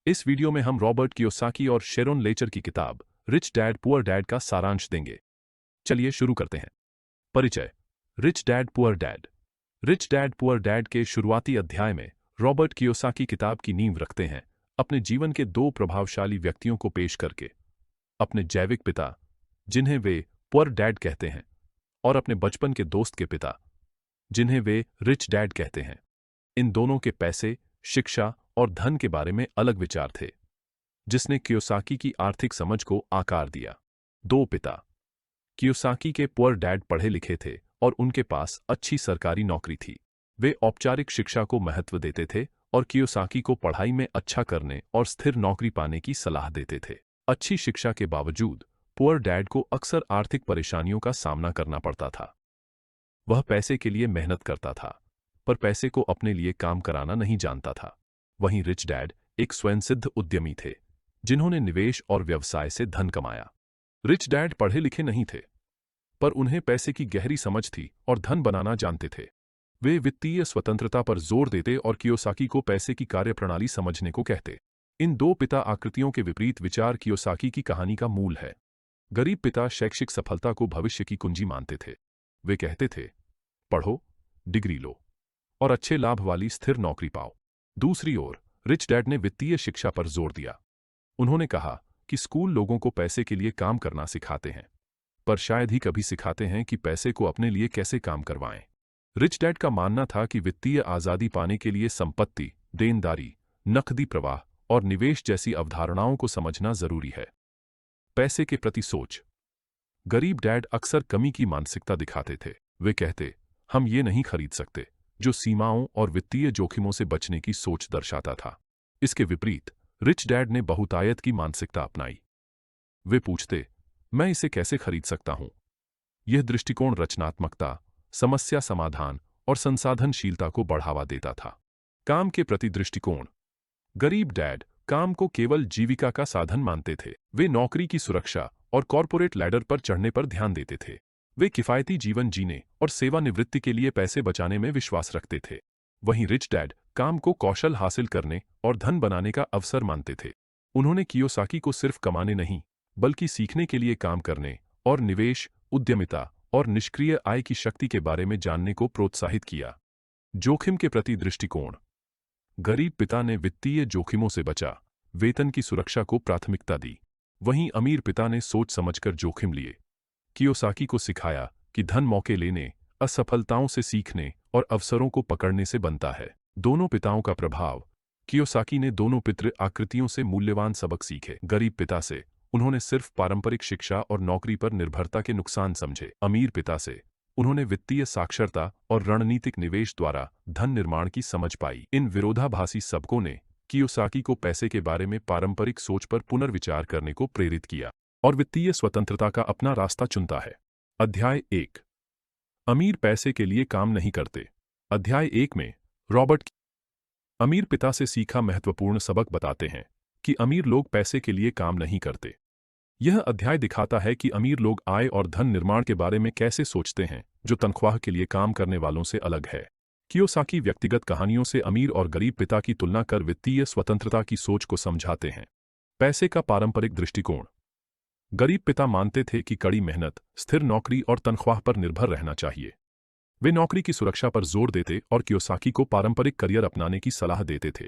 इस वीडियो में हम रॉबर्ट कियोसाकी और शेरोन लेचर की किताब रिच डैड पुअर डैड का सारांश देंगे। चलिए शुरू करते हैं। परिचय। Rich dad poor dad. Rich dad poor dad के शुरुआती अध्याय में रॉबर्ट कियोसाकी किताब की नींव रखते हैं, अपने जीवन के दो प्रभावशाली व्यक्तियों को पेश करके। अपने जैविक पिता, जिन्हें वे पुअर डैड कहते हैं, और अपने बचपन के दोस्त के पिता, जिन्हें वे रिच डैड कहते हैं। इन दोनों के पैसे, शिक्षा और धन के बारे में अलग विचार थे, जिसने कियोसाकी की आर्थिक समझ को आकार दिया। दो पिता। कियोसाकी के पुअर डैड पढ़े लिखे थे और उनके पास अच्छी सरकारी नौकरी थी। वे औपचारिक शिक्षा को महत्व देते थे और कियोसाकी को पढ़ाई में अच्छा करने और स्थिर नौकरी पाने की सलाह देते थे। अच्छी शिक्षा के बावजूद पुअर डैड को अक्सर आर्थिक परेशानियों का सामना करना पड़ता था। वह पैसे के लिए मेहनत करता था, पर पैसे को अपने लिए काम कराना नहीं जानता था। वहीं रिच डैड एक स्वयंसिद्ध उद्यमी थे, जिन्होंने निवेश और व्यवसाय से धन कमाया। रिच डैड पढ़े लिखे नहीं थे, पर उन्हें पैसे की गहरी समझ थी और धन बनाना जानते थे। वे वित्तीय स्वतंत्रता पर जोर देते और कियोसाकी को पैसे की कार्यप्रणाली समझने को कहते। इन दो पिता आकृतियों के विपरीत विचार कियोसाकी की कहानी का मूल है। गरीब पिता शैक्षिक सफलता को भविष्य की कुंजी मानते थे। वे कहते थे, पढ़ो, डिग्री लो और अच्छे लाभ वाली स्थिर नौकरी पाओ। दूसरी ओर रिच डैड ने वित्तीय शिक्षा पर जोर दिया। उन्होंने कहा कि स्कूल लोगों को पैसे के लिए काम करना सिखाते हैं, पर शायद ही कभी सिखाते हैं कि पैसे को अपने लिए कैसे काम करवाएं। रिच डैड का मानना था कि वित्तीय आजादी पाने के लिए संपत्ति, देनदारी, नकदी प्रवाह और निवेश जैसी अवधारणाओं को समझना जरूरी है। पैसे के प्रति सोच। गरीब डैड अक्सर कमी की मानसिकता दिखाते थे। वे कहते, हम ये नहीं खरीद सकते, जो सीमाओं और वित्तीय जोखिमों से बचने की सोच दर्शाता था। इसके विपरीत रिच डैड ने बहुतायत की मानसिकता अपनाई। वे पूछते, मैं इसे कैसे खरीद सकता हूं? यह दृष्टिकोण रचनात्मकता, समस्या समाधान और संसाधनशीलता को बढ़ावा देता था। काम के प्रति दृष्टिकोण। गरीब डैड काम को केवल जीविका का साधन मानते थे। वे नौकरी की सुरक्षा और कॉर्पोरेट लैडर पर चढ़ने पर ध्यान देते थे। वे किफायती जीवन जीने और सेवानिवृत्ति के लिए पैसे बचाने में विश्वास रखते थे। वहीं रिच डैड काम को कौशल हासिल करने और धन बनाने का अवसर मानते थे। उन्होंने कियोसाकी को सिर्फ कमाने नहीं, बल्कि सीखने के लिए काम करने और निवेश, उद्यमिता और निष्क्रिय आय की शक्ति के बारे में जानने को प्रोत्साहित किया। जोखिम के प्रति दृष्टिकोण। गरीब पिता ने वित्तीय जोखिमों से बचा, वेतन की सुरक्षा को प्राथमिकता दी। वहीं अमीर पिता ने सोच समझकर जोखिम लिए। कियोसाकी को सिखाया कि धन मौके लेने, असफलताओं से सीखने और अवसरों को पकड़ने से बनता है। दोनों पिताओं का प्रभाव। कियोसाकी ने दोनों पितृ आकृतियों से मूल्यवान सबक सीखे। गरीब पिता से उन्होंने सिर्फ पारंपरिक शिक्षा और नौकरी पर निर्भरता के नुकसान समझे। अमीर पिता से उन्होंने वित्तीय साक्षरता और रणनीतिक निवेश द्वारा धन निर्माण की समझ पाई। इन विरोधाभासी सबकों ने कियोसाकी को पैसे के बारे में पारंपरिक सोच पर पुनर्विचार करने को प्रेरित किया और वित्तीय स्वतंत्रता का अपना रास्ता चुनता है। अध्याय 1। अमीर पैसे के लिए काम नहीं करते। अध्याय 1 में रॉबर्ट अमीर पिता से सीखा महत्वपूर्ण सबक बताते हैं कि अमीर लोग पैसे के लिए काम नहीं करते। यह अध्याय दिखाता है कि अमीर लोग आय और धन निर्माण के बारे में कैसे सोचते हैं, जो तनख्वाह के लिए काम करने वालों से अलग है। कियोसाकी व्यक्तिगत कहानियों से अमीर और गरीब पिता की तुलना कर वित्तीय स्वतंत्रता की सोच को समझाते हैं। पैसे का पारंपरिक दृष्टिकोण। गरीब पिता मानते थे कि कड़ी मेहनत, स्थिर नौकरी और तनख्वाह पर निर्भर रहना चाहिए। वे नौकरी की सुरक्षा पर जोर देते और कियोसाकी को पारंपरिक करियर अपनाने की सलाह देते थे।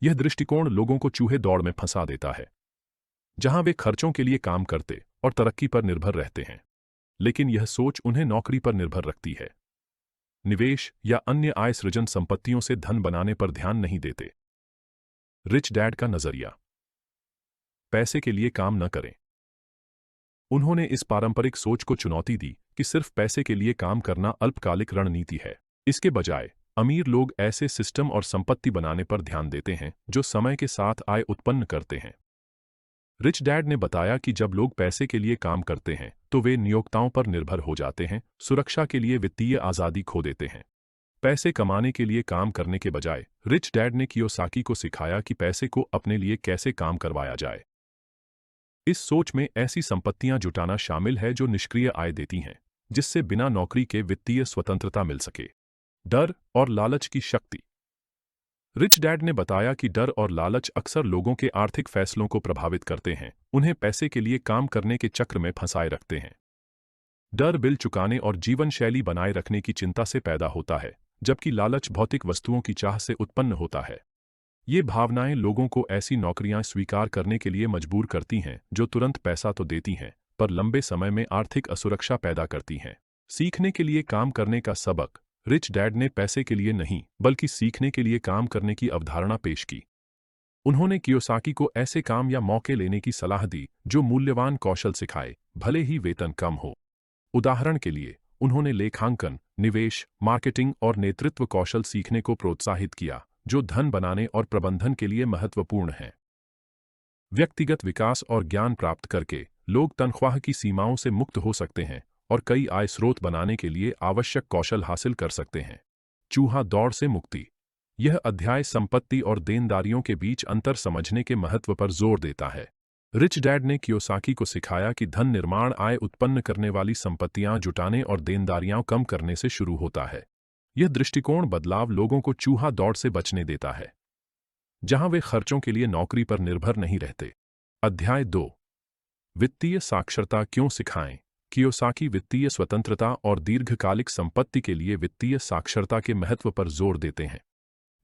यह दृष्टिकोण लोगों को चूहे दौड़ में फंसा देता है, जहां वे खर्चों के लिए काम करते और तरक्की पर निर्भर रहते हैं। लेकिन यह सोच उन्हें नौकरी पर निर्भर रखती है। निवेश या अन्य आय सृजन संपत्तियों से धन बनाने पर ध्यान नहीं देते। रिच डैड का नजरिया। पैसे के लिए काम न करें। उन्होंने इस पारंपरिक सोच को चुनौती दी कि सिर्फ पैसे के लिए काम करना अल्पकालिक रणनीति है। इसके बजाय अमीर लोग ऐसे सिस्टम और संपत्ति बनाने पर ध्यान देते हैं जो समय के साथ आय उत्पन्न करते हैं। रिच डैड ने बताया कि जब लोग पैसे के लिए काम करते हैं तो वे नियोक्ताओं पर निर्भर हो जाते हैं, सुरक्षा के लिए वित्तीय आजादी खो देते हैं। पैसे कमाने के लिए काम करने के बजाय रिच डैड ने कियोसाकी को सिखाया कि पैसे को अपने लिए कैसे काम करवाया जाए। इस सोच में ऐसी संपत्तियां जुटाना शामिल है जो निष्क्रिय आय देती हैं, जिससे बिना नौकरी के वित्तीय स्वतंत्रता मिल सके। डर और लालच की शक्ति। रिच डैड ने बताया कि डर और लालच अक्सर लोगों के आर्थिक फैसलों को प्रभावित करते हैं, उन्हें पैसे के लिए काम करने के चक्र में फंसाए रखते हैं। डर बिल चुकाने और जीवन शैली बनाए रखने की चिंता से पैदा होता है, जबकि लालच भौतिक वस्तुओं की चाह से उत्पन्न होता है। ये भावनाएं लोगों को ऐसी नौकरियां स्वीकार करने के लिए मजबूर करती हैं जो तुरंत पैसा तो देती हैं, पर लंबे समय में आर्थिक असुरक्षा पैदा करती हैं। सीखने के लिए काम करने का सबक। रिच डैड ने पैसे के लिए नहीं, बल्कि सीखने के लिए काम करने की अवधारणा पेश की। उन्होंने कियोसाकी को ऐसे काम या मौके लेने की सलाह दी जो मूल्यवान कौशल सिखाए, भले ही वेतन कम हो। उदाहरण के लिए, उन्होंने लेखांकन, निवेश, मार्केटिंग और नेतृत्व कौशल सीखने को प्रोत्साहित किया, जो धन बनाने और प्रबंधन के लिए महत्वपूर्ण हैं। व्यक्तिगत विकास और ज्ञान प्राप्त करके लोग तनख्वाह की सीमाओं से मुक्त हो सकते हैं और कई आय स्रोत बनाने के लिए आवश्यक कौशल हासिल कर सकते हैं। चूहा दौड़ से मुक्ति। यह अध्याय संपत्ति और देनदारियों के बीच अंतर समझने के महत्व पर जोर देता है। रिच डैड ने कियोसाकी को सिखाया कि धन निर्माण आय उत्पन्न करने वाली संपत्तियां जुटाने और देनदारियां कम करने से शुरू होता है। यह दृष्टिकोण बदलाव लोगों को चूहा दौड़ से बचने देता है, जहां वे खर्चों के लिए नौकरी पर निर्भर नहीं रहते। अध्याय 2। वित्तीय साक्षरता क्यों सिखाएं? कियोसाकी वित्तीय स्वतंत्रता और दीर्घकालिक संपत्ति के लिए वित्तीय साक्षरता के महत्व पर जोर देते हैं।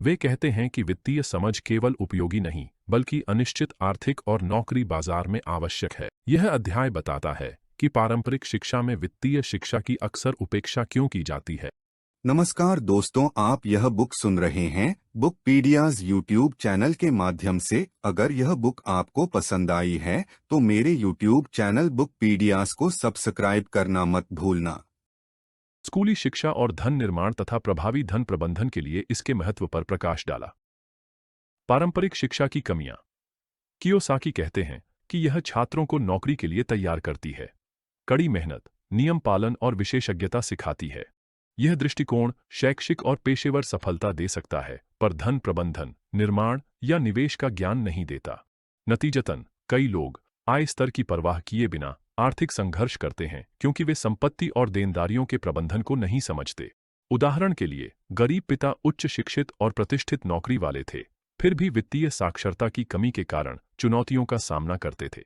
वे कहते हैं कि वित्तीय समझ केवल उपयोगी नहीं, बल्कि अनिश्चित आर्थिक और नौकरी बाजार में आवश्यक है। यह अध्याय बताता है कि पारंपरिक शिक्षा में वित्तीय शिक्षा की अक्सर उपेक्षा क्यों की जाती है। नमस्कार दोस्तों, आप यह बुक सुन रहे हैं बुकपीडियाज यूट्यूब चैनल के माध्यम से। अगर यह बुक आपको पसंद आई है तो मेरे यूट्यूब चैनल बुकपीडियाज को सब्सक्राइब करना मत भूलना। स्कूली शिक्षा और धन निर्माण तथा प्रभावी धन प्रबंधन के लिए इसके महत्व पर प्रकाश डाला। पारंपरिक शिक्षा की कमियां। कियोसाकी कहते हैं कि यह छात्रों को नौकरी के लिए तैयार करती है, कड़ी मेहनत, नियम पालन और विशेषज्ञता सिखाती है। यह दृष्टिकोण शैक्षिक और पेशेवर सफलता दे सकता है, पर धन प्रबंधन, निर्माण या निवेश का ज्ञान नहीं देता। नतीजतन, कई लोग आय स्तर की परवाह किए बिना आर्थिक संघर्ष करते हैं क्योंकि वे संपत्ति और देनदारियों के प्रबंधन को नहीं समझते। उदाहरण के लिए, गरीब पिता उच्च शिक्षित और प्रतिष्ठित नौकरी वाले थे, फिर भी वित्तीय साक्षरता की कमी के कारण चुनौतियों का सामना करते थे।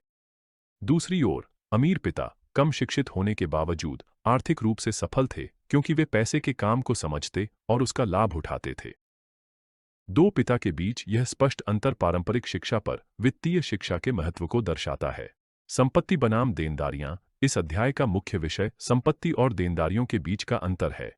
दूसरी ओर, अमीर पिता कम शिक्षित होने के बावजूद आर्थिक रूप से सफल थे क्योंकि वे पैसे के काम को समझते और उसका लाभ उठाते थे। दो पिता के बीच यह स्पष्ट अंतर पारंपरिक शिक्षा पर वित्तीय शिक्षा के महत्व को दर्शाता है। संपत्ति बनाम देनदारियां। इस अध्याय का मुख्य विषय संपत्ति और देनदारियों के बीच का अंतर है।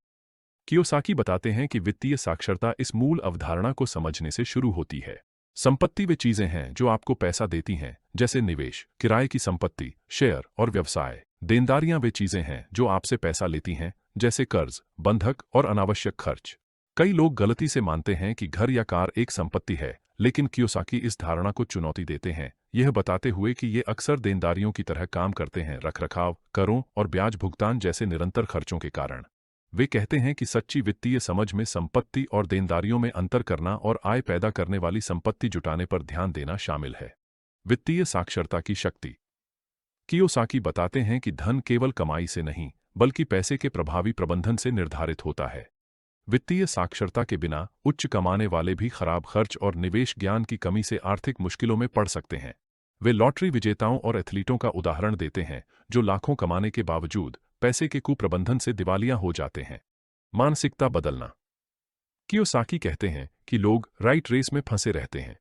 कियोसाकी बताते हैं कि वित्तीय साक्षरता इस मूल अवधारणा को समझने से शुरू होती है। संपत्ति वे चीजें हैं जो आपको पैसा देती हैं, जैसे निवेश, किराए की संपत्ति, शेयर और व्यवसाय। देनदारियां वे चीजें हैं जो आपसे पैसा लेती हैं, जैसे कर्ज, बंधक और अनावश्यक खर्च। कई लोग गलती से मानते हैं कि घर या कार एक संपत्ति है, लेकिन कियोसाकी इस धारणा को चुनौती देते हैं, यह बताते हुए कि ये अक्सर देनदारियों की तरह काम करते हैं, रखरखाव, करों और ब्याज भुगतान जैसे निरंतर खर्चों के कारण। वे कहते हैं कि सच्ची वित्तीय समझ में संपत्ति और देनदारियों में अंतर करना और आय पैदा करने वाली संपत्ति जुटाने पर ध्यान देना शामिल है। वित्तीय साक्षरता की शक्ति। कियोसाकी बताते हैं कि धन केवल कमाई से नहीं, बल्कि पैसे के प्रभावी प्रबंधन से निर्धारित होता है। वित्तीय साक्षरता के बिना उच्च कमाने वाले भी खराब खर्च और निवेश ज्ञान की कमी से आर्थिक मुश्किलों में पड़ सकते हैं। वे लॉटरी विजेताओं और एथलीटों का उदाहरण देते हैं जो लाखों कमाने के बावजूद पैसे के कुप्रबंधन से दिवालिया हो जाते हैं। मानसिकता बदलना। कियोसाकी कहते हैं कि लोग राइट रेस में फंसे रहते हैं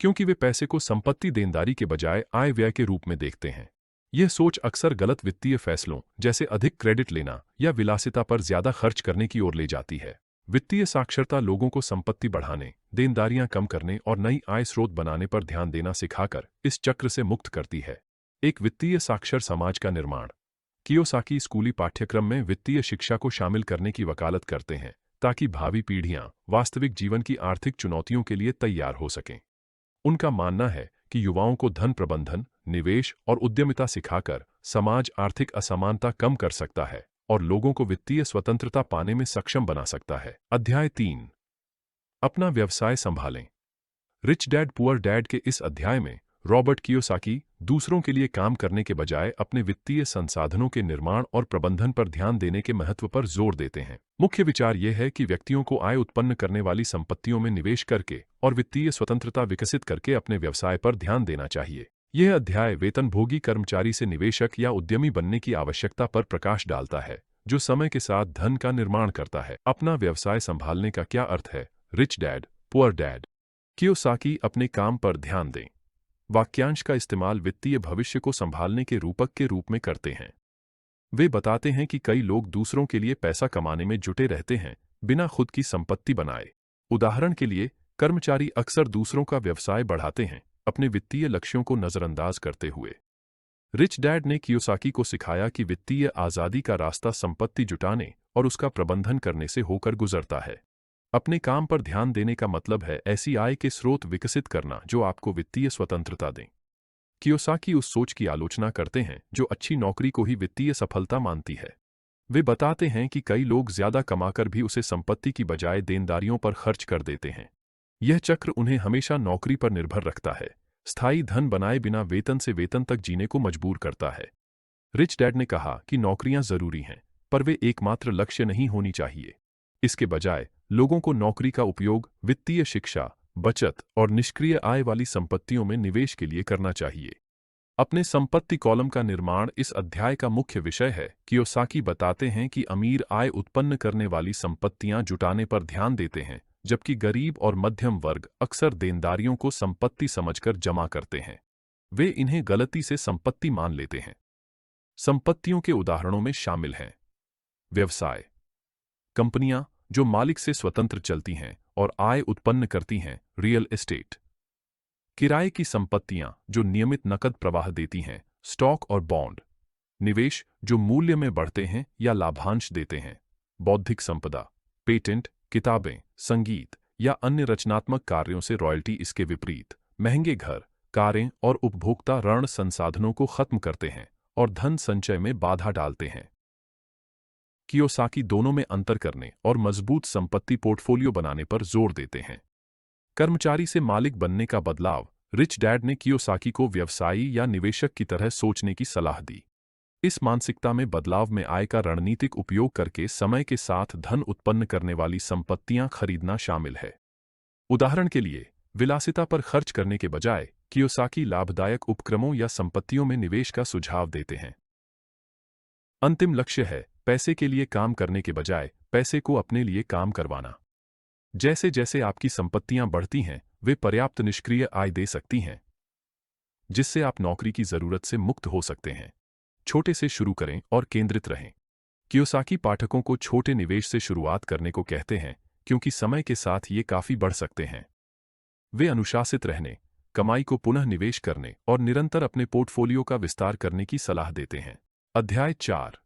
क्योंकि वे पैसे को संपत्ति देनदारी के बजाय आय व्यय के रूप में देखते हैं। यह सोच अक्सर गलत वित्तीय फैसलों, जैसे अधिक क्रेडिट लेना या विलासिता पर ज्यादा खर्च करने की ओर ले जाती है। वित्तीय साक्षरता लोगों को संपत्ति बढ़ाने, देनदारियां कम करने और नई आय स्रोत बनाने पर ध्यान देना सिखाकर इस चक्र से मुक्त करती है। एक वित्तीय साक्षर समाज का निर्माण। कियोसाकी स्कूली पाठ्यक्रम में वित्तीय शिक्षा को शामिल करने की वकालत करते हैं ताकि भावी पीढ़ियां वास्तविक जीवन की आर्थिक चुनौतियों के लिए तैयार हो सकें। उनका मानना है कि युवाओं को धन प्रबंधन, निवेश और उद्यमिता सिखाकर समाज आर्थिक असमानता कम कर सकता है और लोगों को वित्तीय स्वतंत्रता पाने में सक्षम बना सकता है। अध्याय 3। अपना व्यवसाय संभालें। रिच डैड पुअर डैड के इस अध्याय में रॉबर्ट कियोसाकी दूसरों के लिए काम करने के बजाय अपने वित्तीय संसाधनों के निर्माण और प्रबंधन पर ध्यान देने के महत्व पर जोर देते हैं। मुख्य विचार यह है कि व्यक्तियों को आय उत्पन्न करने वाली संपत्तियों में निवेश करके और वित्तीय स्वतंत्रता विकसित करके अपने व्यवसाय पर ध्यान देना चाहिए। यह अध्याय वेतनभोगी कर्मचारी से निवेशक या उद्यमी बनने की आवश्यकता पर प्रकाश डालता है, जो समय के साथ धन का निर्माण करता है। अपना व्यवसाय संभालने का क्या अर्थ है? Rich dad poor dad. Kiyosaki अपने काम पर ध्यान दें वाक्यांश का इस्तेमाल वित्तीय भविष्य को संभालने के रूपक के रूप में करते हैं। वे बताते हैं कि कई लोग दूसरों के लिए पैसा कमाने में जुटे रहते हैं बिना खुद की संपत्ति बनाए। उदाहरण के लिए, कर्मचारी अक्सर दूसरों का व्यवसाय बढ़ाते हैं अपने वित्तीय लक्ष्यों को नजरअंदाज करते हुए। रिच डैड ने कियोसाकी को सिखाया कि वित्तीय आजादी का रास्ता संपत्ति जुटाने और उसका प्रबंधन करने से होकर गुजरता है। अपने काम पर ध्यान देने का मतलब है ऐसी आय के स्रोत विकसित करना जो आपको वित्तीय स्वतंत्रता दें। कियोसाकी उस सोच की आलोचना करते हैं जो अच्छी नौकरी को ही वित्तीय सफलता मानती है। वे बताते हैं कि कई लोग ज्यादा कमाकर भी उसे संपत्ति की बजाय देनदारियों पर खर्च कर देते हैं। यह चक्र उन्हें हमेशा नौकरी पर निर्भर रखता है, स्थायी धन बनाए बिना वेतन से वेतन तक जीने को मजबूर करता है। रिच डैड ने कहा कि नौकरियां जरूरी हैं, पर वे एकमात्र लक्ष्य नहीं होनी चाहिए। इसके बजाय लोगों को नौकरी का उपयोग वित्तीय शिक्षा, बचत और निष्क्रिय आय वाली संपत्तियों में निवेश के लिए करना चाहिए। अपने संपत्ति कॉलम का निर्माण इस अध्याय का मुख्य विषय है। कियोसाकी बताते हैं कि अमीर आय उत्पन्न करने वाली संपत्तियां जुटाने पर ध्यान देते हैं, जबकि गरीब और मध्यम वर्ग अक्सर देनदारियों को संपत्ति समझकर जमा करते हैं। वे इन्हें गलती से संपत्ति मान लेते हैं। संपत्तियों के उदाहरणों में शामिल हैं व्यवसाय, कंपनियां जो मालिक से स्वतंत्र चलती हैं और आय उत्पन्न करती हैं, रियल एस्टेट, किराए की संपत्तियां जो नियमित नकद प्रवाह देती हैं, स्टॉक और बॉन्ड, निवेश जो मूल्य में बढ़ते हैं या लाभांश देते हैं, बौद्धिक संपदा, पेटेंट, किताबें, संगीत या अन्य रचनात्मक कार्यों से रॉयल्टी। इसके विपरीत महंगे घर, कारें और उपभोक्ता ऋण संसाधनों को खत्म करते हैं और धन संचय में बाधा डालते हैं। कियोसाकी दोनों में अंतर करने और मजबूत संपत्ति पोर्टफोलियो बनाने पर जोर देते हैं। कर्मचारी से मालिक बनने का बदलाव। रिच डैड ने कियोसाकी को व्यवसायी या निवेशक की तरह सोचने की सलाह दी। इस मानसिकता में बदलाव में आय का रणनीतिक उपयोग करके समय के साथ धन उत्पन्न करने वाली संपत्तियां खरीदना शामिल है। उदाहरण के लिए, विलासिता पर खर्च करने के बजाय कियोसाकी लाभदायक उपक्रमों या संपत्तियों में निवेश का सुझाव देते हैं। अंतिम लक्ष्य है पैसे के लिए काम करने के बजाय पैसे को अपने लिए काम करवाना। जैसे जैसे आपकी संपत्तियां बढ़ती हैं, वे पर्याप्त निष्क्रिय आय दे सकती हैं, जिससे आप नौकरी की जरूरत से मुक्त हो सकते हैं। छोटे से शुरू करें और केंद्रित रहें। कियोसाकी पाठकों को छोटे निवेश से शुरुआत करने को कहते हैं, क्योंकि समय के साथ ये काफी बढ़ सकते हैं। वे अनुशासित रहने, कमाई को पुनः निवेश करने और निरंतर अपने पोर्टफोलियो का विस्तार करने की सलाह देते हैं। अध्याय 4,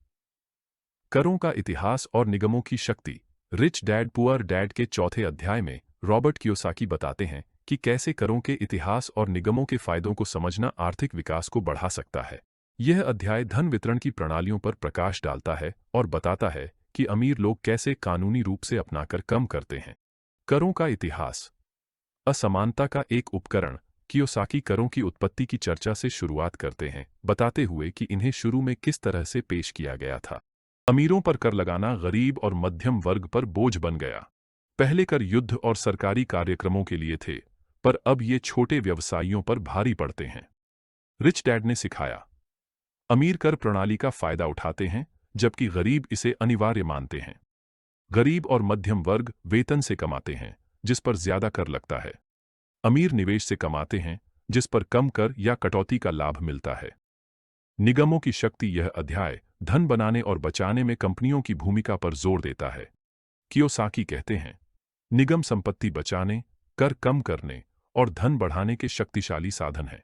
करों का इतिहास और निगमों की शक्ति। रिच डैड पुअर डैड के चौथे अध्याय में रॉबर्ट कियोसाकी बताते हैं कि कैसे करों के इतिहास और निगमों के फायदों को समझना आर्थिक विकास को बढ़ा सकता है। यह अध्याय धन वितरण की प्रणालियों पर प्रकाश डालता है और बताता है कि अमीर लोग कैसे कानूनी रूप से अपनाकर कम करते हैं। करों का इतिहास। असमानता का एक उपकरण। कियोसाकी करों की उत्पत्ति की चर्चा से शुरुआत करते हैं, बताते हुए कि इन्हें शुरू में किस तरह से पेश किया गया था। अमीरों पर कर लगाना गरीब और मध्यम वर्ग पर बोझ बन गया। पहले कर युद्ध और सरकारी कार्यक्रमों के लिए थे, पर अब ये छोटे व्यवसायियों पर भारी पड़ते हैं। रिच डैड ने सिखाया, अमीर कर प्रणाली का फायदा उठाते हैं, जबकि गरीब इसे अनिवार्य मानते हैं। गरीब और मध्यम वर्ग वेतन से कमाते हैं, जिस पर ज्यादा कर लगता है। अमीर निवेश से कमाते हैं, जिस पर कम कर या कटौती का लाभ मिलता है। निगमों की शक्ति। यह अध्याय धन बनाने और बचाने में कंपनियों की भूमिका पर जोर देता है। कियोसाकी कहते हैं, निगम संपत्ति बचाने, कर कम करने और धन बढ़ाने के शक्तिशाली साधन हैं।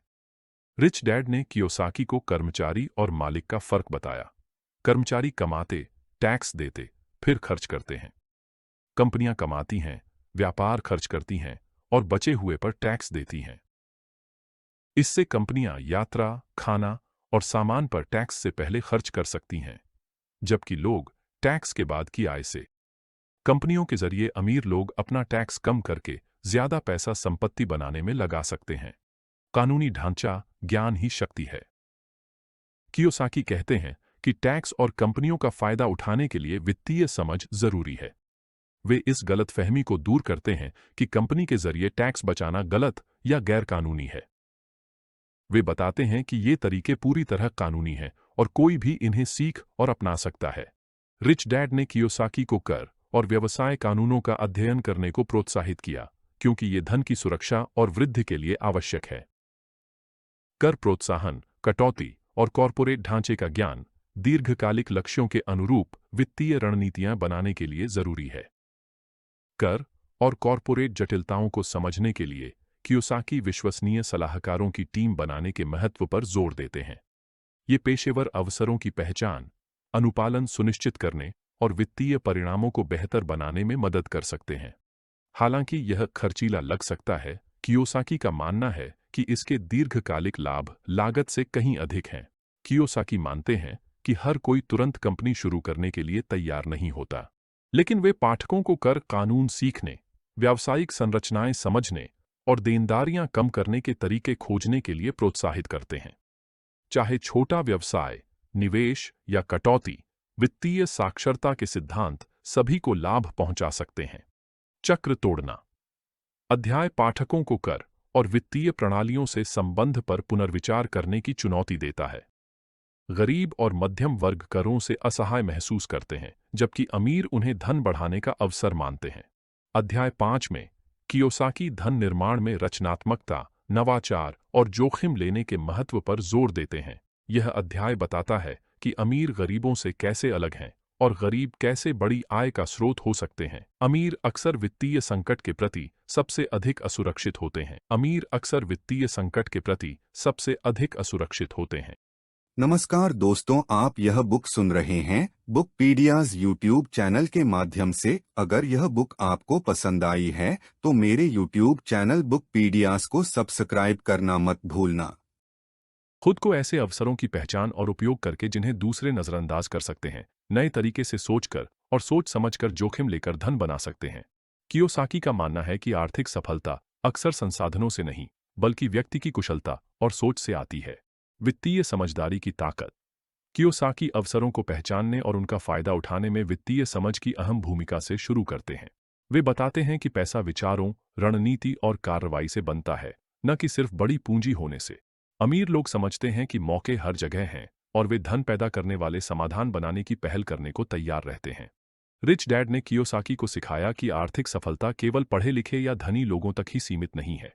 रिच डैड ने कियोसाकी को कर्मचारी और मालिक का फर्क बताया। कर्मचारी कमाते, टैक्स देते, फिर खर्च करते हैं। कंपनियां कमाती हैं, व्यापार खर्च करती हैं और बचे हुए पर टैक्स देती हैं। इससे कंपनियां यात्रा, खाना और सामान पर टैक्स से पहले खर्च कर सकती हैं, जबकि लोग टैक्स के बाद की आय से। कंपनियों के जरिए अमीर लोग अपना टैक्स कम करके ज्यादा पैसा संपत्ति बनाने में लगा सकते हैं। कानूनी ढांचा। ज्ञान ही शक्ति है। कियोसाकी कहते हैं कि टैक्स और कंपनियों का फायदा उठाने के लिए वित्तीय समझ जरूरी है। वे इस गलतफहमी को दूर करते हैं कि कंपनी के जरिए टैक्स बचाना गलत या गैरकानूनी है। वे बताते हैं कि ये तरीके पूरी तरह कानूनी हैं और कोई भी इन्हें सीख और अपना सकता है। रिच डैड ने कियोसाकी को कर और व्यवसाय कानूनों का अध्ययन करने को प्रोत्साहित किया, क्योंकि ये धन की सुरक्षा और वृद्धि के लिए आवश्यक है। कर प्रोत्साहन, कटौती और कॉरपोरेट ढांचे का ज्ञान दीर्घकालिक लक्ष्यों के अनुरूप वित्तीय रणनीतियां बनाने के लिए जरूरी है। कर और कॉरपोरेट जटिलताओं को समझने के लिए कियोसाकी विश्वसनीय सलाहकारों की टीम बनाने के महत्व पर जोर देते हैं। ये पेशेवर अवसरों की पहचान, अनुपालन सुनिश्चित करने और वित्तीय परिणामों को बेहतर बनाने में मदद कर सकते हैं। हालांकि यह खर्चीला लग सकता है, कियोसाकी का मानना है कि इसके दीर्घकालिक लाभ लागत से कहीं अधिक हैं। कियोसाकी मानते हैं कि हर कोई तुरंत कंपनी शुरू करने के लिए तैयार नहीं होता, लेकिन वे पाठकों को कर कानून सीखने, व्यावसायिक संरचनाएं समझने और देनदारियां कम करने के तरीके खोजने के लिए प्रोत्साहित करते हैं। चाहे छोटा व्यवसाय, निवेश या कटौती, वित्तीय साक्षरता के सिद्धांत सभी को लाभ पहुंचा सकते हैं। चक्र तोड़ना अध्याय पाठकों को कर और वित्तीय प्रणालियों से संबंध पर पुनर्विचार करने की चुनौती देता है। गरीब और मध्यम वर्ग करों से असहाय महसूस करते हैं, जबकि अमीर उन्हें धन बढ़ाने का अवसर मानते हैं। अध्याय 5 में कियोसाकी धन निर्माण में रचनात्मकता, नवाचार और जोखिम लेने के महत्व पर जोर देते हैं। यह अध्याय बताता है कि अमीर गरीबों से कैसे अलग हैं और गरीब कैसे बड़ी आय का स्रोत हो सकते हैं। अमीर अक्सर वित्तीय संकट के प्रति सबसे अधिक असुरक्षित होते हैं। अमीर अक्सर वित्तीय संकट के प्रति सबसे अधिक असुरक्षित होते हैं। नमस्कार दोस्तों, आप यह बुक सुन रहे हैं बुकपीडियाज यूट्यूब चैनल के माध्यम से। अगर यह बुक आपको पसंद आई है तो मेरे यूट्यूब चैनल बुकपीडियाज को सब्सक्राइब करना मत भूलना। खुद को ऐसे अवसरों की पहचान और उपयोग करके जिन्हें दूसरे नजरअंदाज कर सकते हैं, नए तरीके से सोचकर और सोच समझकर जोखिम लेकर धन बना सकते हैं। कियोसाकी का मानना है कि आर्थिक सफलता अक्सर संसाधनों से नहीं, बल्कि व्यक्ति की कुशलता और सोच से आती है। वित्तीय समझदारी की ताकत कियोसाकी अवसरों को पहचानने और उनका फायदा उठाने में वित्तीय समझ की अहम भूमिका से शुरू करते हैं। वे बताते हैं कि पैसा विचारों, रणनीति और कार्रवाई से बनता है, न कि सिर्फ बड़ी पूंजी होने से। अमीर लोग समझते हैं कि मौके हर जगह हैं और वे धन पैदा करने वाले समाधान बनाने की पहल करने को तैयार रहते हैं। रिच डैड ने कियोसाकी को सिखाया कि आर्थिक सफलता केवल पढ़े लिखे या धनी लोगों तक ही सीमित नहीं है।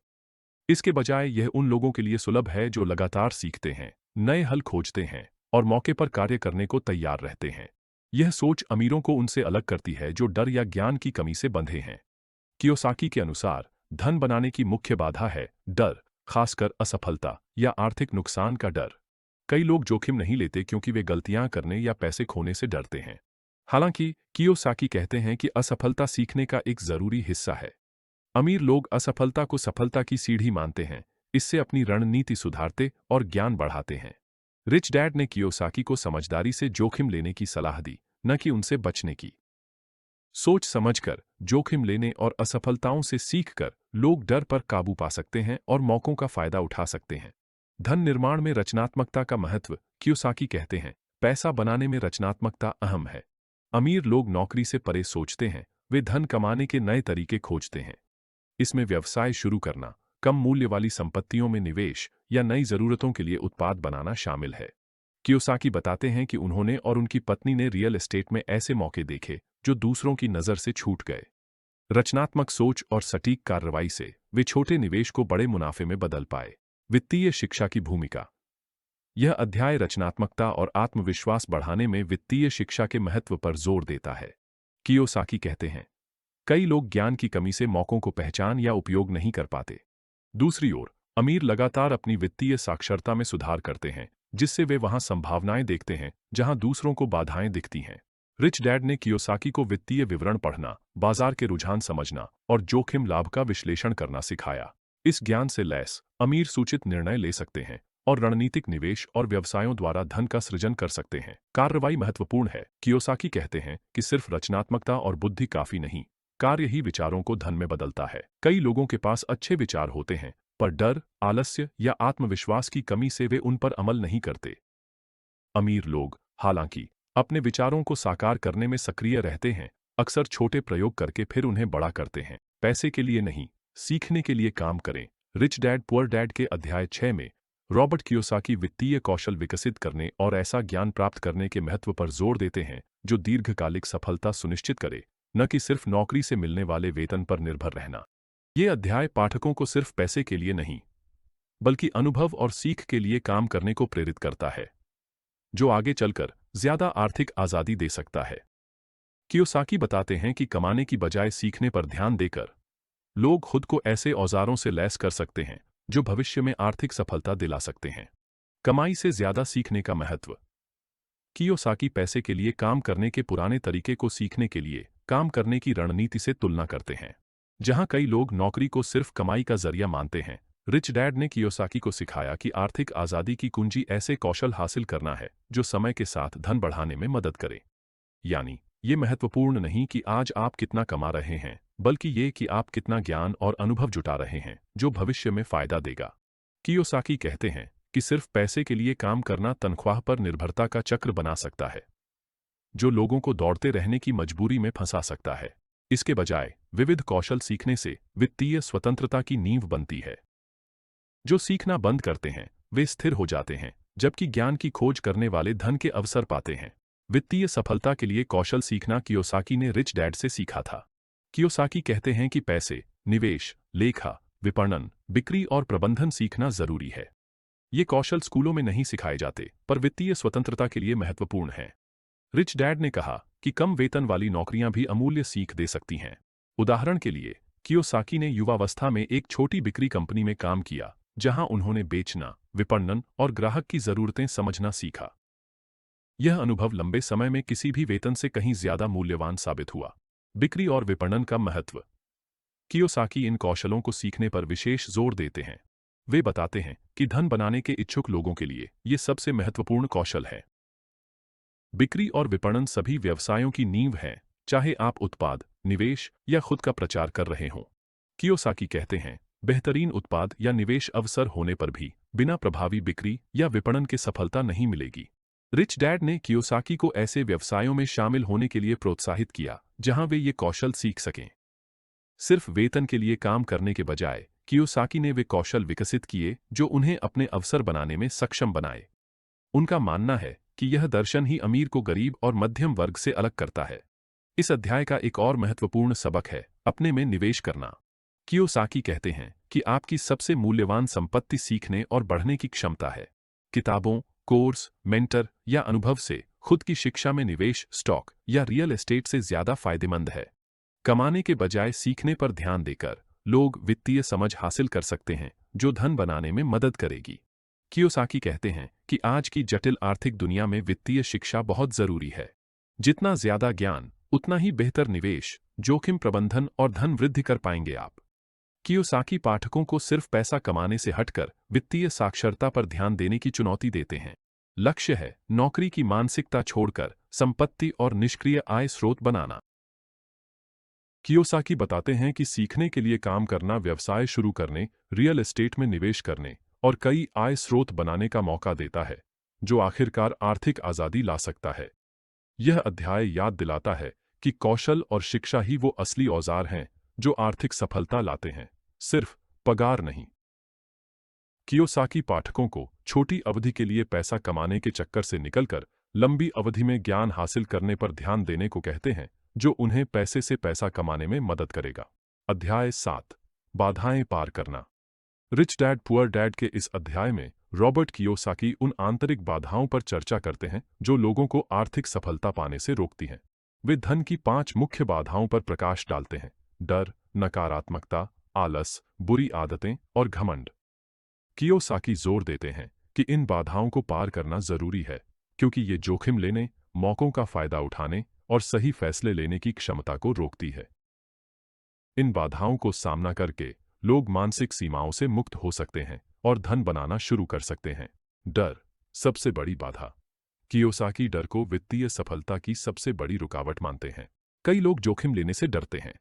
इसके बजाय यह उन लोगों के लिए सुलभ है जो लगातार सीखते हैं, नए हल खोजते हैं और मौके पर कार्य करने को तैयार रहते हैं। यह सोच अमीरों को उनसे अलग करती है जो डर या ज्ञान की कमी से बंधे हैं। कियोसाकी के अनुसार धन बनाने की मुख्य बाधा है डर, खासकर असफलता या आर्थिक नुकसान का डर। कई लोग जोखिम नहीं लेते क्योंकि वे गलतियां करने या पैसे खोने से डरते हैं। हालांकि कियोसाकी कहते हैं कि असफलता सीखने का एक जरूरी हिस्सा है। अमीर लोग असफलता को सफलता की सीढ़ी मानते हैं, इससे अपनी रणनीति सुधारते और ज्ञान बढ़ाते हैं। रिच डैड ने कियोसाकी को समझदारी से जोखिम लेने की सलाह दी, न कि उनसे बचने की। सोच समझकर जोखिम लेने और असफलताओं से सीखकर लोग डर पर काबू पा सकते हैं और मौकों का फायदा उठा सकते हैं। धन निर्माण में रचनात्मकता का महत्व कियोसाकी कहते हैं, पैसा बनाने में रचनात्मकता अहम है। अमीर लोग नौकरी से परे सोचते हैं, वे धन कमाने के नए तरीके खोजते हैं। इसमें व्यवसाय शुरू करना, कम मूल्य वाली संपत्तियों में निवेश या नई जरूरतों के लिए उत्पाद बनाना शामिल है। कियोसाकी बताते हैं कि उन्होंने और उनकी पत्नी ने रियल एस्टेट में ऐसे मौके देखे जो दूसरों की नजर से छूट गए। रचनात्मक सोच और सटीक कार्रवाई से वे छोटे निवेश को बड़े मुनाफे में बदल पाए। वित्तीय शिक्षा की भूमिका यह अध्याय रचनात्मकता और आत्मविश्वास बढ़ाने में वित्तीय शिक्षा के महत्व पर जोर देता है। कियोसाकी कहते हैं, कई लोग ज्ञान की कमी से मौकों को पहचान या उपयोग नहीं कर पाते। दूसरी ओर अमीर लगातार अपनी वित्तीय साक्षरता में सुधार करते हैं, जिससे वे वहां संभावनाएं देखते हैं जहां दूसरों को बाधाएं दिखती हैं। रिच डैड ने कियोसाकी को वित्तीय विवरण पढ़ना, बाजार के रुझान समझना और जोखिम लाभ का विश्लेषण करना सिखाया। इस ज्ञान से लैस अमीर सूचित निर्णय ले सकते हैं और रणनीतिक निवेश और व्यवसायों द्वारा धन का सृजन कर सकते हैं। कार्रवाई महत्वपूर्ण है। कियोसाकी कहते हैं कि सिर्फ रचनात्मकता और बुद्धि काफी नहीं, कार्य ही विचारों को धन में बदलता है। कई लोगों के पास अच्छे विचार होते हैं, पर डर, आलस्य या आत्मविश्वास की कमी से वे उन पर अमल नहीं करते। अमीर लोग, हालांकि, अपने विचारों को साकार करने में सक्रिय रहते हैं, अक्सर छोटे प्रयोग करके फिर उन्हें बड़ा करते हैं। पैसे के लिए नहीं, सीखने के लिए काम करें। रिच डैड पुअर डैड के अध्याय 6 में रॉबर्ट कियोसाकी वित्तीय कौशल विकसित करने और ऐसा ज्ञान प्राप्त करने के महत्व पर जोर देते हैं जो दीर्घकालिक सफलता सुनिश्चित करे, न कि सिर्फ नौकरी से मिलने वाले वेतन पर निर्भर रहना। ये अध्याय पाठकों को सिर्फ पैसे के लिए नहीं, बल्कि अनुभव और सीख के लिए काम करने को प्रेरित करता है, जो आगे चलकर ज्यादा आर्थिक आजादी दे सकता है। कियोसाकी बताते हैं कि कमाने की बजाय सीखने पर ध्यान देकर लोग खुद को ऐसे औजारों से लैस कर सकते हैं जो भविष्य में आर्थिक सफलता दिला सकते हैं। कमाई से ज्यादा सीखने का महत्व। कियोसाकी पैसे के लिए काम करने के पुराने तरीके को सीखने के लिए काम करने की रणनीति से तुलना करते हैं। जहां कई लोग नौकरी को सिर्फ कमाई का जरिया मानते हैं, रिच डैड ने कियोसाकी को सिखाया कि आर्थिक आजादी की कुंजी ऐसे कौशल हासिल करना है जो समय के साथ धन बढ़ाने में मदद करे। यानी, ये महत्वपूर्ण नहीं कि आज आप कितना कमा रहे हैं, बल्कि ये कि आप कितना ज्ञान और अनुभव जुटा रहे हैं जो भविष्य में फायदा देगा। कियोसाकी कहते हैं कि सिर्फ पैसे के लिए काम करना तनख्वाह पर निर्भरता का चक्र बना सकता है, जो लोगों को दौड़ते रहने की मजबूरी में फंसा सकता है। इसके बजाय विविध कौशल सीखने से वित्तीय स्वतंत्रता की नींव बनती है। जो सीखना बंद करते हैं वे स्थिर हो जाते हैं, जबकि ज्ञान की खोज करने वाले धन के अवसर पाते हैं। वित्तीय सफलता के लिए कौशल सीखना कियोसाकी ने रिच डैड से सीखा था। कियोसाकी कहते हैं कि पैसे, निवेश, लेखा, विपणन, बिक्री और प्रबंधन सीखना जरूरी है। ये कौशल स्कूलों में नहीं सिखाए जाते, पर वित्तीय स्वतंत्रता के लिए महत्वपूर्ण हैं। रिच डैड ने कहा कि कम वेतन वाली नौकरियां भी अमूल्य सीख दे सकती हैं। उदाहरण के लिए, कियोसाकी ने युवावस्था में एक छोटी बिक्री कंपनी में काम किया, जहां उन्होंने बेचना, विपणन और ग्राहक की जरूरतें समझना सीखा। यह अनुभव लंबे समय में किसी भी वेतन से कहीं ज्यादा मूल्यवान साबित हुआ। बिक्री और विपणन का महत्व। कियोसाकी इन कौशलों को सीखने पर विशेष जोर देते हैं। वे बताते हैं कि धन बनाने के इच्छुक लोगों के लिए ये सबसे महत्वपूर्ण कौशल है। बिक्री और विपणन सभी व्यवसायों की नींव है, चाहे आप उत्पाद, निवेश या खुद का प्रचार कर रहे हों। कियोसाकी कहते हैं, बेहतरीन उत्पाद या निवेश अवसर होने पर भी बिना प्रभावी बिक्री या विपणन के सफलता नहीं मिलेगी। रिच डैड ने कियोसाकी को ऐसे व्यवसायों में शामिल होने के लिए प्रोत्साहित किया जहां वे ये कौशल सीख सकें। सिर्फ वेतन के लिए काम करने के बजाय कियोसाकी ने वे कौशल विकसित किए जो उन्हें अपने अवसर बनाने में सक्षम बनाए। उनका मानना है कि यह दर्शन ही अमीर को गरीब और मध्यम वर्ग से अलग करता है। इस अध्याय का एक और महत्वपूर्ण सबक है अपने में निवेश करना। कियोसाकी कहते हैं कि आपकी सबसे मूल्यवान संपत्ति सीखने और बढ़ने की क्षमता है। किताबों, कोर्स, मेंटर या अनुभव से खुद की शिक्षा में निवेश स्टॉक या रियल एस्टेट से ज्यादा फायदेमंद है। कमाने के बजाय सीखने पर ध्यान देकर लोग वित्तीय समझ हासिल कर सकते हैं जो धन बनाने में मदद करेगी। कियोसाकी कहते हैं कि आज की जटिल आर्थिक दुनिया में वित्तीय शिक्षा बहुत जरूरी है। जितना ज्यादा ज्ञान, उतना ही बेहतर निवेश, जोखिम प्रबंधन और धन वृद्धि कर पाएंगे आप। कियोसाकी पाठकों को सिर्फ पैसा कमाने से हटकर वित्तीय साक्षरता पर ध्यान देने की चुनौती देते हैं। लक्ष्य है नौकरी की मानसिकता छोड़कर संपत्ति और निष्क्रिय आय स्रोत बनाना। कियोसाकी बताते हैं कि सीखने के लिए काम करना व्यवसाय शुरू करने, रियल एस्टेट में निवेश करने और कई आय स्रोत बनाने का मौका देता है, जो आखिरकार आर्थिक आजादी ला सकता है। यह अध्याय याद दिलाता है कि कौशल और शिक्षा ही वो असली औजार हैं जो आर्थिक सफलता लाते हैं, सिर्फ पगार नहीं। कियोसाकी पाठकों को छोटी अवधि के लिए पैसा कमाने के चक्कर से निकलकर लंबी अवधि में ज्ञान हासिल करने पर ध्यान देने को कहते हैं, जो उन्हें पैसे से पैसा कमाने में मदद करेगा। अध्याय 7, बाधाएं पार करना। रिच डैड पुअर डैड के इस अध्याय में रॉबर्ट कियोसाकी उन आंतरिक बाधाओं पर चर्चा करते हैं जो लोगों को आर्थिक सफलता पाने से रोकती हैं। वे धन की 5 मुख्य बाधाओं पर प्रकाश डालते हैं: डर, नकारात्मकता, आलस, बुरी आदतें और घमंड। कियोसाकी जोर देते हैं कि इन बाधाओं को पार करना जरूरी है, क्योंकि ये जोखिम लेने, मौकों का फायदा उठाने और सही फैसले लेने की क्षमता को रोकती है। इन बाधाओं को सामना करके लोग मानसिक सीमाओं से मुक्त हो सकते हैं और धन बनाना शुरू कर सकते हैं। डर, सबसे बड़ी बाधा। कियोसाकी डर को वित्तीय सफलता की सबसे बड़ी रुकावट मानते हैं। कई लोग जोखिम लेने से डरते हैं,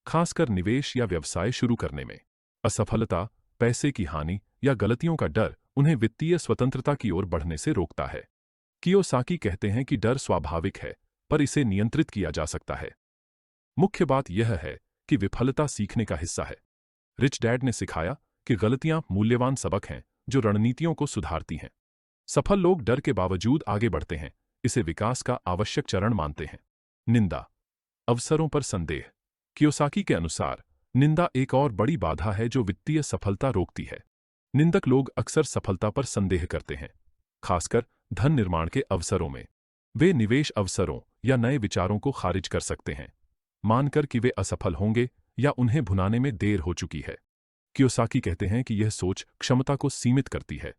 खासकर निवेश या व्यवसाय शुरू करने में। असफलता, पैसे की हानि या गलतियों का डर उन्हें वित्तीय स्वतंत्रता की ओर बढ़ने से रोकता है। कियोसाकी कहते हैं कि डर स्वाभाविक है, पर इसे नियंत्रित किया जा सकता है। मुख्य बात यह है कि विफलता सीखने का हिस्सा है। रिच डैड ने सिखाया कि गलतियां मूल्यवान सबक हैं जो रणनीतियों को सुधारती हैं। सफल लोग डर के बावजूद आगे बढ़ते हैं, इसे विकास का आवश्यक चरण मानते हैं। निंदा, अवसरों पर संदेह। कियोसाकी के अनुसार निंदा एक और बड़ी बाधा है जो वित्तीय सफलता रोकती है। निंदक लोग अक्सर सफलता पर संदेह करते हैं, खासकर धन निर्माण के अवसरों में। वे निवेश अवसरों या नए विचारों को खारिज कर सकते हैं, मानकर कि वे असफल होंगे या उन्हें भुनाने में देर हो चुकी है। कियोसाकी कहते हैं कि यह सोच क्षमता को सीमित करती है।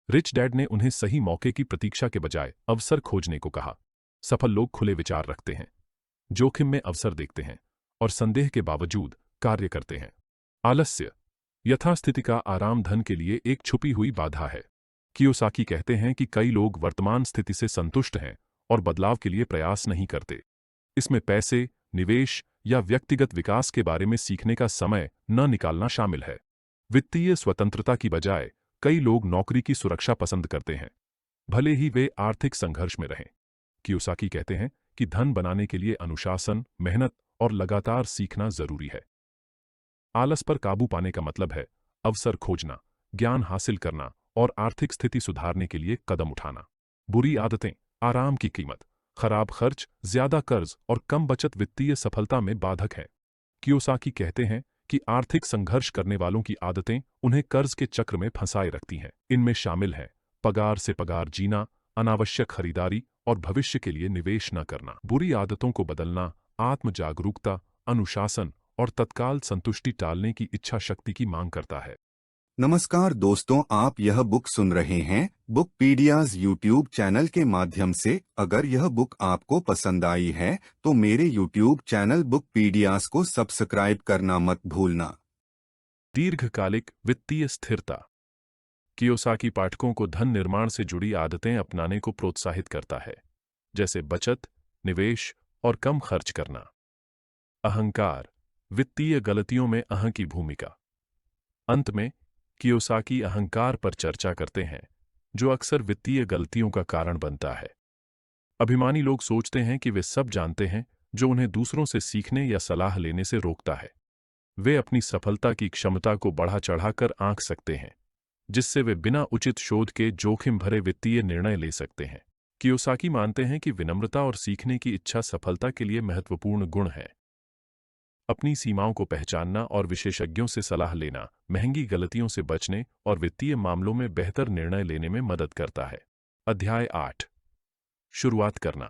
रिच डैड ने उन्हें सही मौके की प्रतीक्षा के बजाय अवसर खोजने को कहा। सफल लोग खुले विचार रखते हैं, जोखिम में अवसर देखते हैं और संदेह के बावजूद कार्य करते हैं। आलस्य, यथास्थिति का आराम धन के लिए एक छुपी हुई बाधा है। कियोसाकी कहते हैं कि कई लोग वर्तमान स्थिति से संतुष्ट हैं और बदलाव के लिए प्रयास नहीं करते। इसमें पैसे, निवेश या व्यक्तिगत विकास के बारे में सीखने का समय न निकालना शामिल है। वित्तीय स्वतंत्रता की बजाय कई लोग नौकरी की सुरक्षा पसंद करते हैं, भले ही वे आर्थिक संघर्ष में रहें। कियोसाकी कहते हैं कि धन बनाने के लिए अनुशासन, मेहनत और लगातार सीखना जरूरी है। आलस पर काबू पाने का मतलब है अवसर खोजना, ज्ञान हासिल करना और आर्थिक स्थिति सुधारने के लिए कदम उठाना। बुरी आदतें, आराम की कीमत, खराब खर्च, ज्यादा कर्ज और कम बचत वित्तीय सफलता में बाधक है। कियोसाकी कहते हैं कि आर्थिक संघर्ष करने वालों की आदतें उन्हें कर्ज के चक्र में फंसाए रखती हैं। इनमें शामिल है पगार से पगार जीना, अनावश्यक खरीदारी और भविष्य के लिए निवेश न करना। बुरी आदतों को बदलना आत्म जागरूकता, अनुशासन और तत्काल संतुष्टि टालने की इच्छा शक्ति की मांग करता है। नमस्कार दोस्तों, आप यह बुक सुन रहे हैं बुकपीडियाज यूट्यूब चैनल के माध्यम से। अगर यह बुक आपको पसंद आई है तो मेरे यूट्यूब चैनल बुकपीडियाज को सब्सक्राइब करना मत भूलना। दीर्घकालिक वित्तीय स्थिरता। कियोसाकी पाठकों को धन निर्माण से जुड़ी आदतें अपनाने को प्रोत्साहित करता है, जैसे बचत, निवेश और कम खर्च करना। अहंकार, वित्तीय गलतियों में अहं की भूमिका। अंत में कियोसाकी अहंकार पर चर्चा करते हैं, जो अक्सर वित्तीय गलतियों का कारण बनता है। अभिमानी लोग सोचते हैं कि वे सब जानते हैं, जो उन्हें दूसरों से सीखने या सलाह लेने से रोकता है। वे अपनी सफलता की क्षमता को बढ़ा चढ़ाकर आंक सकते हैं, जिससे वे बिना उचित शोध के जोखिम भरे वित्तीय निर्णय ले सकते हैं। कियोसाकी मानते हैं कि विनम्रता और सीखने की इच्छा सफलता के लिए महत्वपूर्ण गुण है। अपनी सीमाओं को पहचानना और विशेषज्ञों से सलाह लेना महंगी गलतियों से बचने और वित्तीय मामलों में बेहतर निर्णय लेने में मदद करता है। अध्याय 8, शुरुआत करना।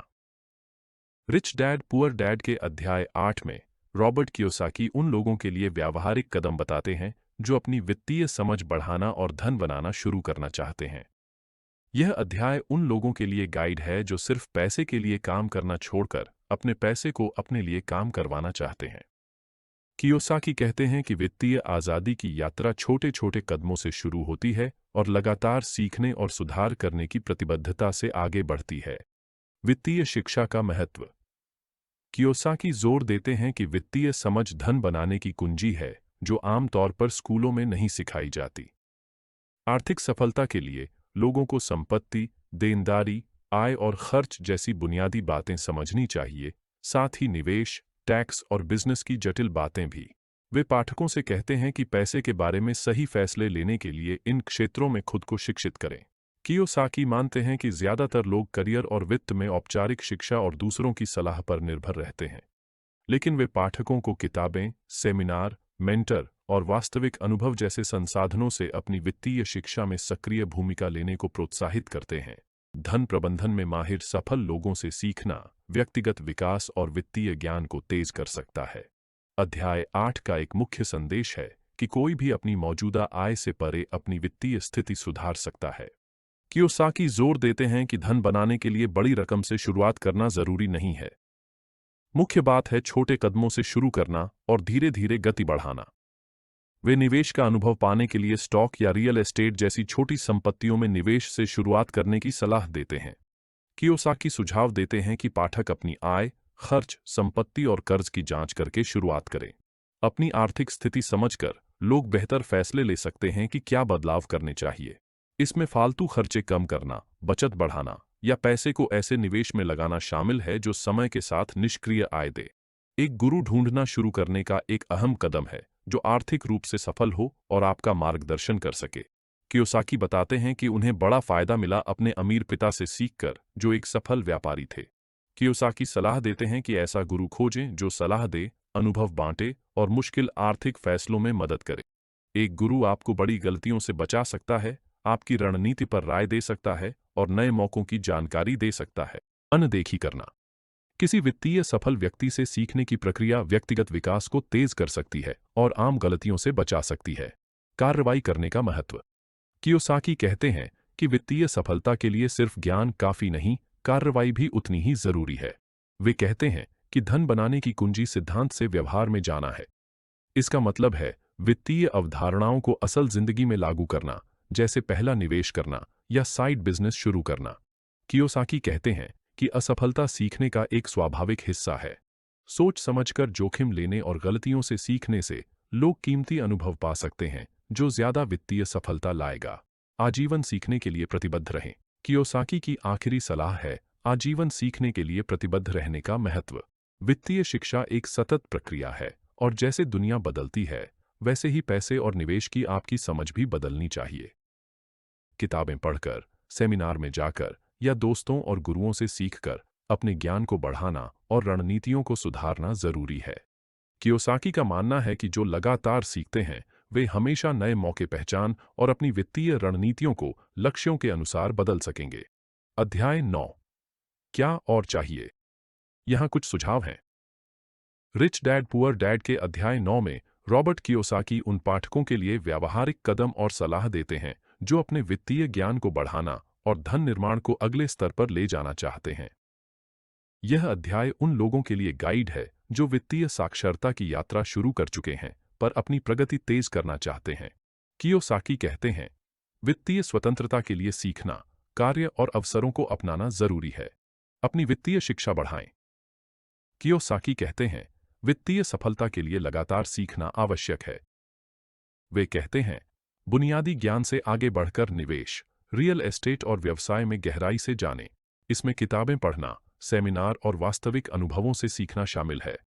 रिच डैड पुअर डैड के अध्याय 8 में रॉबर्ट कियोसाकी उन लोगों के लिए व्यावहारिक कदम बताते हैं जो अपनी वित्तीय समझ बढ़ाना और धन बनाना शुरू करना चाहते हैं। यह अध्याय उन लोगों के लिए गाइड है जो सिर्फ पैसे के लिए काम करना छोड़कर अपने पैसे को अपने लिए काम करवाना चाहते हैं। कियोसाकी कहते हैं कि वित्तीय आज़ादी की यात्रा छोटे छोटे कदमों से शुरू होती है और लगातार सीखने और सुधार करने की प्रतिबद्धता से आगे बढ़ती है। वित्तीय शिक्षा का महत्व। कियोसाकी जोर देते हैं कि वित्तीय समझ धन बनाने की कुंजी है, जो आमतौर पर स्कूलों में नहीं सिखाई जाती। आर्थिक सफलता के लिए लोगों को संपत्ति, देनदारी, आय और खर्च जैसी बुनियादी बातें समझनी चाहिए, साथ ही निवेश, टैक्स और बिजनेस की जटिल बातें भी। वे पाठकों से कहते हैं कि पैसे के बारे में सही फैसले लेने के लिए इन क्षेत्रों में खुद को शिक्षित करें। कियोसाकी मानते हैं कि ज्यादातर लोग करियर और वित्त में औपचारिक शिक्षा और दूसरों की सलाह पर निर्भर रहते हैं, लेकिन वे पाठकों को किताबें, सेमिनार, मेंटर और वास्तविक अनुभव जैसे संसाधनों से अपनी वित्तीय शिक्षा में सक्रिय भूमिका लेने को प्रोत्साहित करते हैं। धन प्रबंधन में माहिर सफल लोगों से सीखना व्यक्तिगत विकास और वित्तीय ज्ञान को तेज कर सकता है। अध्याय 8 का एक मुख्य संदेश है कि कोई भी अपनी मौजूदा आय से परे अपनी वित्तीय स्थिति सुधार सकता है। कियोसाकी जोर देते हैं कि धन बनाने के लिए बड़ी रकम से शुरुआत करना जरूरी नहीं है। मुख्य बात है छोटे कदमों से शुरू करना और धीरे धीरे गति बढ़ाना। वे निवेश का अनुभव पाने के लिए स्टॉक या रियल एस्टेट जैसी छोटी संपत्तियों में निवेश से शुरुआत करने की सलाह देते हैं। कियोसाकी सुझाव देते हैं कि पाठक अपनी आय, खर्च, संपत्ति और कर्ज की जांच करके शुरुआत करें। अपनी आर्थिक स्थिति समझकर लोग बेहतर फैसले ले सकते हैं कि क्या बदलाव करने चाहिए। इसमें फालतू खर्चे कम करना, बचत बढ़ाना या पैसे को ऐसे निवेश में लगाना शामिल है जो समय के साथ निष्क्रिय आय दे। एक गुरु ढूंढना शुरू करने का एक अहम कदम है जो आर्थिक रूप से सफल हो और आपका मार्गदर्शन कर सके। कियोसाकी बताते हैं कि उन्हें बड़ा फायदा मिला अपने अमीर पिता से सीखकर, जो एक सफल व्यापारी थे। कियोसाकी सलाह देते हैं कि ऐसा गुरु खोजें जो सलाह दे, अनुभव बांटे और मुश्किल आर्थिक फैसलों में मदद करे। एक गुरु आपको बड़ी गलतियों से बचा सकता है, आपकी रणनीति पर राय दे सकता है और नए मौकों की जानकारी दे सकता है। अनदेखी करना। किसी वित्तीय सफल व्यक्ति से सीखने की प्रक्रिया व्यक्तिगत विकास को तेज कर सकती है और आम गलतियों से बचा सकती है। कार्रवाई करने का महत्व। कियोसाकी कहते हैं कि वित्तीय सफलता के लिए सिर्फ ज्ञान काफी नहीं, कार्रवाई भी उतनी ही जरूरी है। वे कहते हैं कि धन बनाने की कुंजी सिद्धांत से व्यवहार में जाना है। इसका मतलब है वित्तीय अवधारणाओं को असल जिंदगी में लागू करना, जैसे पहला निवेश करना या साइड बिजनेस शुरू करना। कियोसाकी कहते हैं कि असफलता सीखने का एक स्वाभाविक हिस्सा है। सोच समझकर जोखिम लेने और गलतियों से सीखने से लोग कीमती अनुभव पा सकते हैं जो ज्यादा वित्तीय सफलता लाएगा। आजीवन सीखने के लिए प्रतिबद्ध रहें। कियोसाकी की आखिरी सलाह है आजीवन सीखने के लिए प्रतिबद्ध रहने का महत्व। वित्तीय शिक्षा एक सतत प्रक्रिया है और जैसे दुनिया बदलती है वैसे ही पैसे और निवेश की आपकी समझ भी बदलनी चाहिए। किताबें पढ़कर, सेमिनार में जाकर या दोस्तों और गुरुओं से सीखकर अपने ज्ञान को बढ़ाना और रणनीतियों को सुधारना जरूरी है। कियोसाकी का मानना है कि जो लगातार सीखते हैं वे हमेशा नए मौके पहचान और अपनी वित्तीय रणनीतियों को लक्ष्यों के अनुसार बदल सकेंगे। अध्याय 9, क्या और चाहिए। यहां कुछ सुझाव हैं। रिच डैड पुअर डैड के अध्याय 9 में रॉबर्ट कियोसाकी उन पाठकों के लिए व्यावहारिक कदम और सलाह देते हैं जो अपने वित्तीय ज्ञान को बढ़ाना और धन निर्माण को अगले स्तर पर ले जाना चाहते हैं। यह अध्याय उन लोगों के लिए गाइड है जो वित्तीय साक्षरता की यात्रा शुरू कर चुके हैं पर अपनी प्रगति तेज करना चाहते हैं। कियोसाकी कहते हैं, वित्तीय स्वतंत्रता के लिए सीखना, कार्य और अवसरों को अपनाना जरूरी है। अपनी वित्तीय शिक्षा बढ़ाएं। कियोसाकी कहते हैं, वित्तीय सफलता के लिए लगातार सीखना आवश्यक है। वे कहते हैं, बुनियादी ज्ञान से आगे बढ़कर निवेश, रियल एस्टेट और व्यवसाय में गहराई से जानें। इसमें किताबें पढ़ना, सेमिनार और वास्तविक अनुभवों से सीखना शामिल है।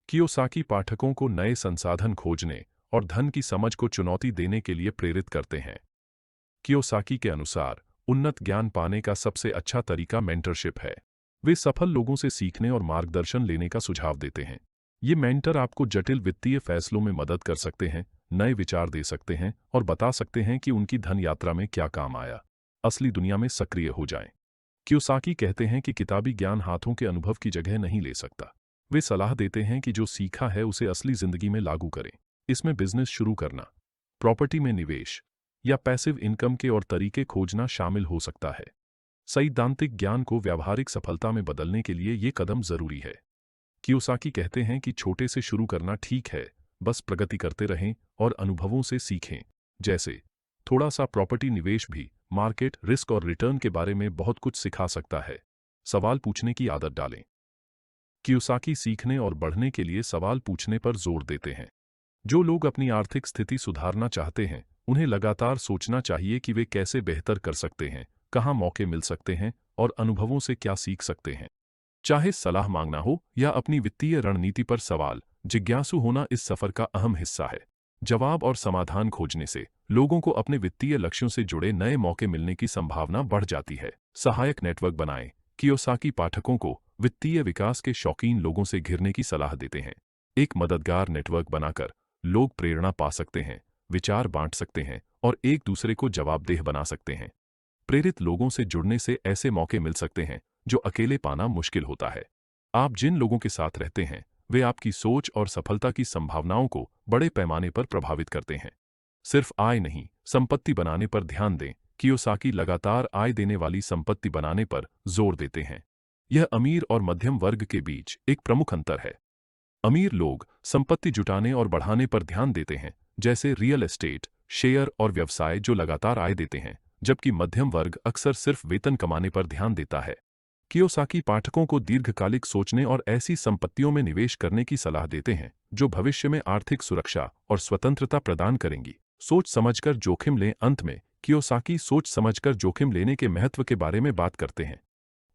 कियोसाकी पाठकों को नए संसाधन खोजने और धन की समझ को चुनौती देने के लिए प्रेरित करते हैं। कियोसाकी के अनुसार उन्नत ज्ञान पाने का सबसे अच्छा तरीका मेंटरशिप है। वे सफल लोगों से सीखने और मार्गदर्शन लेने का सुझाव देते हैं। ये मेंटर आपको जटिल वित्तीय फैसलों में मदद कर सकते हैं, नए विचार दे सकते हैं और बता सकते हैं कि उनकी धन यात्रा में क्या काम आया। असली दुनिया में सक्रिय हो जाएं। कियोसाकी कहते हैं कि किताबी ज्ञान हाथों के अनुभव की जगह नहीं ले सकता। वे सलाह देते हैं कि जो सीखा है उसे असली जिंदगी में लागू करें। इसमें बिजनेस शुरू करना, प्रॉपर्टी में निवेश या पैसिव इनकम के और तरीके खोजना शामिल हो सकता है। सैद्धांतिक ज्ञान को व्यावहारिक सफलता में बदलने के लिए ये कदम जरूरी है। कियोसाकी कहते हैं कि छोटे से शुरू करना ठीक है, बस प्रगति करते रहें और अनुभवों से सीखें। जैसे थोड़ा सा प्रॉपर्टी निवेश भी मार्केट, रिस्क और रिटर्न के बारे में बहुत कुछ सिखा सकता है। सवाल पूछने की आदत डालें। कियोसाकी सीखने और बढ़ने के लिए सवाल पूछने पर जोर देते हैं। जो लोग अपनी आर्थिक स्थिति सुधारना चाहते हैं उन्हें लगातार सोचना चाहिए कि वे कैसे बेहतर कर सकते हैं, कहाँ मौके मिल सकते हैं और अनुभवों से क्या सीख सकते हैं। चाहे सलाह मांगना हो या अपनी वित्तीय रणनीति पर सवाल, जिज्ञासु होना इस सफर का अहम हिस्सा है। जवाब और समाधान खोजने से लोगों को अपने वित्तीय लक्ष्यों से जुड़े नए मौके मिलने की संभावना बढ़ जाती है। सहायक नेटवर्क बनाएं। कियोसाकी पाठकों को वित्तीय विकास के शौकीन लोगों से घिरने की सलाह देते हैं। एक मददगार नेटवर्क बनाकर लोग प्रेरणा पा सकते हैं, विचार बांट सकते हैं और एक दूसरे को जवाबदेह बना सकते हैं। प्रेरित लोगों से जुड़ने से ऐसे मौके मिल सकते हैं जो अकेले पाना मुश्किल होता है। आप जिन लोगों के साथ रहते हैं वे आपकी सोच और सफलता की संभावनाओं को बड़े पैमाने पर प्रभावित करते हैं। सिर्फ आय नहीं, संपत्ति बनाने पर ध्यान दें। कियोसाकी लगातार आय देने वाली संपत्ति बनाने पर जोर देते हैं। यह अमीर और मध्यम वर्ग के बीच एक प्रमुख अंतर है। अमीर लोग संपत्ति जुटाने और बढ़ाने पर ध्यान देते हैं, जैसे रियल एस्टेट, शेयर और व्यवसाय जो लगातार आय देते हैं, जबकि मध्यम वर्ग अक्सर सिर्फ वेतन कमाने पर ध्यान देता है। कियोसाकी पाठकों को दीर्घकालिक सोचने और ऐसी संपत्तियों में निवेश करने की सलाह देते हैं जो भविष्य में आर्थिक सुरक्षा और स्वतंत्रता प्रदान करेंगी। सोच समझकर जोखिम लें। अंत में कियोसाकी सोच समझकर जोखिम लेने के महत्व के बारे में बात करते हैं।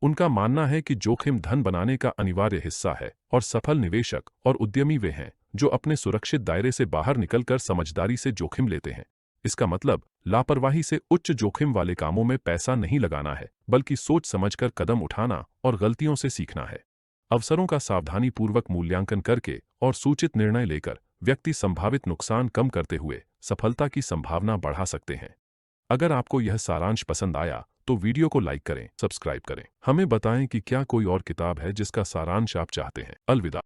उनका मानना है कि जोखिम धन बनाने का अनिवार्य हिस्सा है और सफल निवेशक और उद्यमी वे हैं जो अपने सुरक्षित दायरे से बाहर निकलकर समझदारी से जोखिम लेते हैं। इसका मतलब लापरवाही से उच्च जोखिम वाले कामों में पैसा नहीं लगाना है, बल्कि सोच समझकर कदम उठाना और गलतियों से सीखना है। अवसरों का सावधानीपूर्वक मूल्यांकन करके और सूचित निर्णय लेकर व्यक्ति संभावित नुकसान कम करते हुए सफलता की संभावना बढ़ा सकते हैं। अगर आपको यह सारांश पसंद आया तो वीडियो को लाइक करें, सब्सक्राइब करें। हमें बताएं कि क्या कोई और किताब है जिसका सारांश आप चाहते हैं। अलविदा।